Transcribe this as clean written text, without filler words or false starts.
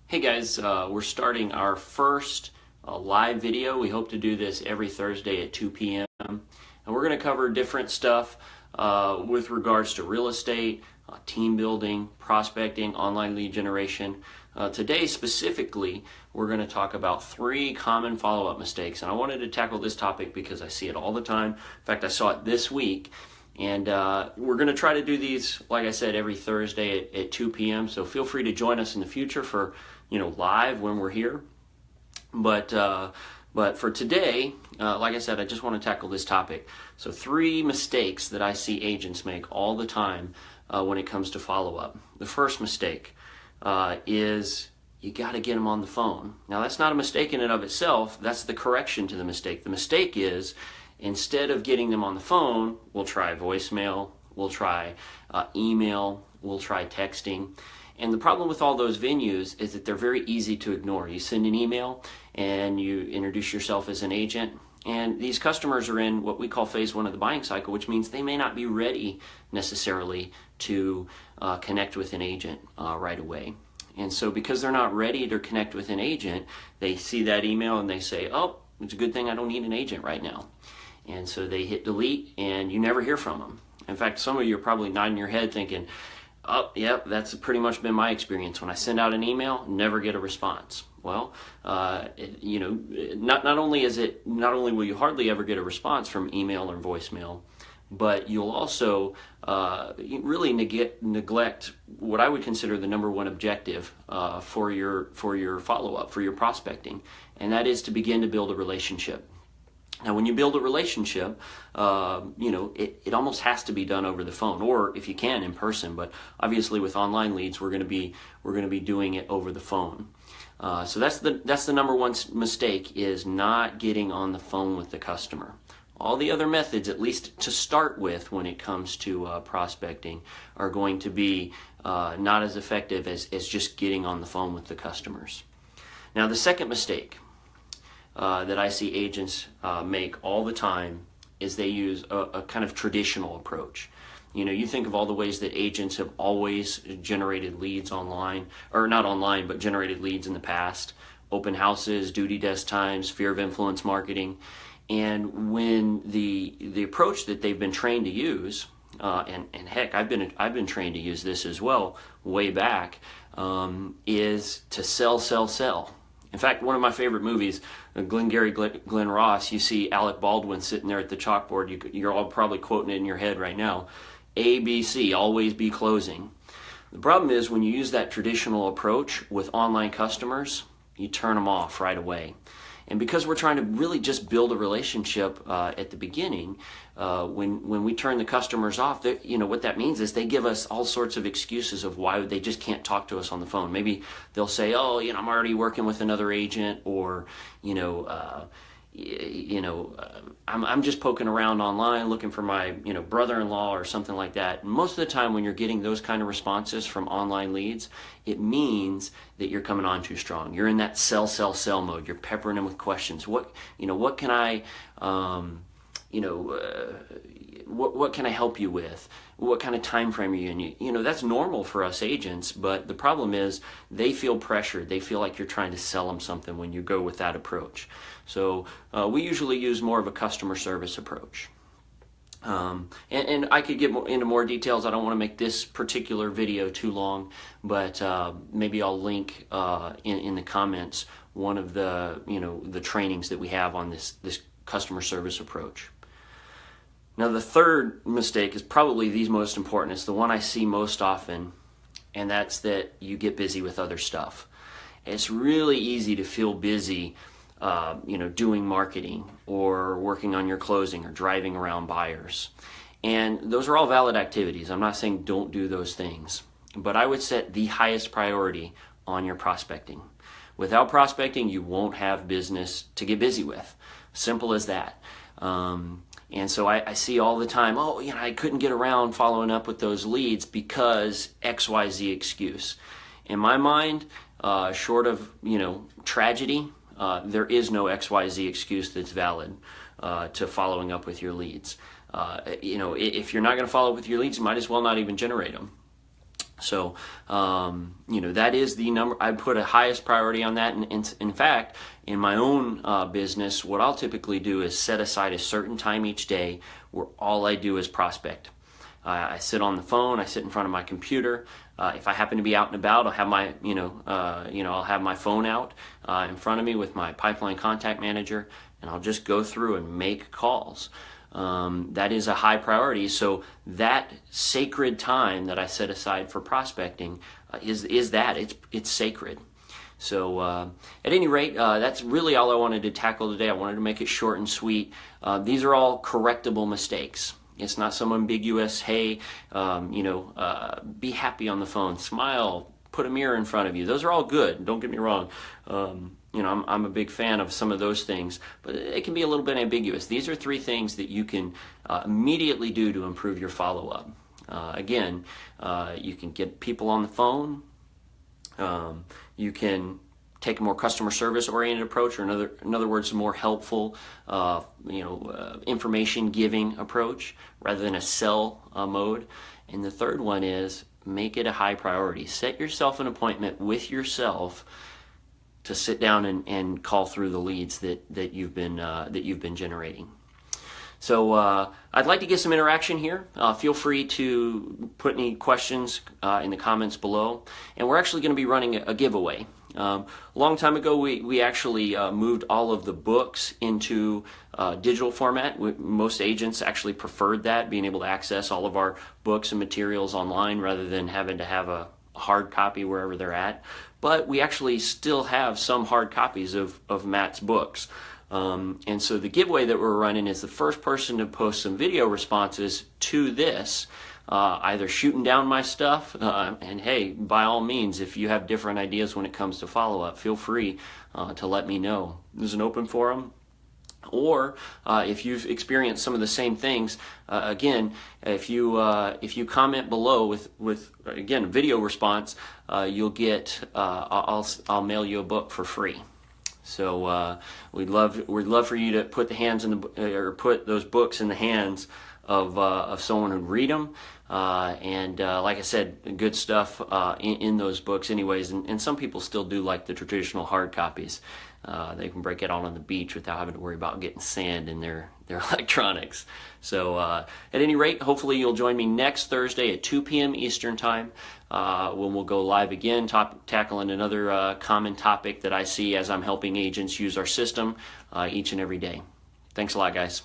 Hey guys, we're starting our first live video. We hope to do this every Thursday at 2 p.m. And we're going to cover different stuff with regards to real estate, team building, prospecting, online lead generation. Today specifically, we're going to talk about 3 common follow-up mistakes. And I wanted to tackle this topic because I see it all the time. In fact, I saw it this week. And we're going to try to do these, like I said, every Thursday at 2 p.m. So feel free to join us in the future for, live when we're here. But for today, like I said, I just want to tackle this topic. So 3 mistakes that I see agents make all the time when it comes to follow-up. The first mistake is you got to get them on the phone. Now, that's not a mistake in and of itself. That's the correction to the mistake. The mistake is, instead of getting them on the phone, we'll try voicemail, we'll try email, we'll try texting. And the problem with all those venues is that they're very easy to ignore. You send an email and you introduce yourself as an agent, and these customers are in what we call phase 1 of the buying cycle, which means they may not be ready necessarily to connect with an agent right away. And so because they're not ready to connect with an agent, they see that email and they say, oh, it's a good thing I don't need an agent right now. And so they hit delete and you never hear from them. In fact, some of you are probably nodding your head thinking, oh, yep, that's pretty much been my experience. When I send out an email, never get a response. Well, not only will you hardly ever get a response from email or voicemail, but you'll also really neglect what I would consider the number one objective for your follow-up, for your prospecting, and that is to begin to build a relationship. Now, when you build a relationship, it almost has to be done over the phone, or if you can, in person. But obviously, with online leads, we're going to be doing it over the phone. So that's the number one mistake, is not getting on the phone with the customer. All the other methods, at least to start with, when it comes to prospecting, are going to be not as effective as just getting on the phone with the customers. Now, the second mistake that I see agents make all the time is they use a kind of traditional approach. You think of all the ways that agents have always generated leads online, or not online, but generated leads in the past: open houses, duty desk times, sphere of influence marketing. And when the approach that they've been trained to use, and heck, I've been trained to use this as well way back, is to sell. In fact, one of my favorite movies, Glengarry Glen Ross, you see Alec Baldwin sitting there at the chalkboard. You're all probably quoting it in your head right now. ABC, always be closing. The problem is, when you use that traditional approach with online customers, you turn them off right away. And because we're trying to really just build a relationship at the beginning, when we turn the customers off, what that means is they give us all sorts of excuses of why they just can't talk to us on the phone. Maybe they'll say, oh, I'm already working with another agent, or I'm just poking around online looking for my brother-in-law or something like that. And most of the time, when you're getting those kind of responses from online leads, it means that you're coming on too strong. You're in that sell mode. You're peppering them with questions. What can I what can I help you with? What kind of time frame are you in? That's normal for us agents, but the problem is they feel pressured. They feel like you're trying to sell them something when you go with that approach. So we usually use more of a customer service approach. And I could get into more details. I don't want to make this particular video too long, but maybe I'll link in the comments one of the trainings that we have on this customer service approach. Now, the third mistake is probably the most important. It's the one I see most often, and that's that you get busy with other stuff. It's really easy to feel busy doing marketing or working on your closing or driving around buyers. And those are all valid activities. I'm not saying don't do those things, but I would set the highest priority on your prospecting. Without prospecting, you won't have business to get busy with. Simple as that. And so I see all the time, I couldn't get around following up with those leads because XYZ excuse. In my mind, short of, tragedy, there is no XYZ excuse that's valid to following up with your leads. If you're not going to follow up with your leads, you might as well not even generate them. So, that is the number. I put a highest priority on that. And in fact, in my own business, what I'll typically do is set aside a certain time each day where all I do is prospect. I sit on the phone. I sit in front of my computer. If I happen to be out and about, I'll have my, I'll have my phone out in front of me with my pipeline contact manager, and I'll just go through and make calls. That is a high priority. So that sacred time that I set aside for prospecting is that it's sacred. So at any rate, that's really all I wanted to tackle today. I wanted to make it short and sweet. These are all correctable mistakes. It's not some ambiguous, hey, be happy on the phone, smile, put a mirror in front of you. Those are all good. Don't get me wrong. I'm a big fan of some of those things, but it can be a little bit ambiguous. These are 3 things that you can immediately do to improve your follow-up. Again, you can get people on the phone. You can take a more customer service oriented approach, or in other words, a more helpful, information giving approach rather than a sell mode. And the third one is make it a high priority. Set yourself an appointment with yourself to sit down and call through the leads that you've been generating. So I'd like to get some interaction here. Feel free to put any questions in the comments below. And we're actually going to be running a giveaway. A long time ago, we actually moved all of the books into digital format. Most agents actually preferred that, being able to access all of our books and materials online rather than having to have a hard copy wherever they're at. But we actually still have some hard copies of Matt's books. And so the giveaway that we're running is the first person to post some video responses to this, either shooting down my stuff, and hey, by all means, if you have different ideas when it comes to follow-up, feel free to let me know. There's an open forum. Or if you've experienced some of the same things, again, if you comment below with again a video response, you'll get I'll mail you a book for free. So we'd love for you to put put those books in the hands of someone who'd read them, and like I said, good stuff in those books anyways, and some people still do like the traditional hard copies. They can break it out on the beach without having to worry about getting sand in their electronics. So at any rate, hopefully you'll join me next Thursday at 2 p.m. Eastern Time when we'll go live again, tackling another common topic that I see as I'm helping agents use our system each and every day. Thanks a lot, guys.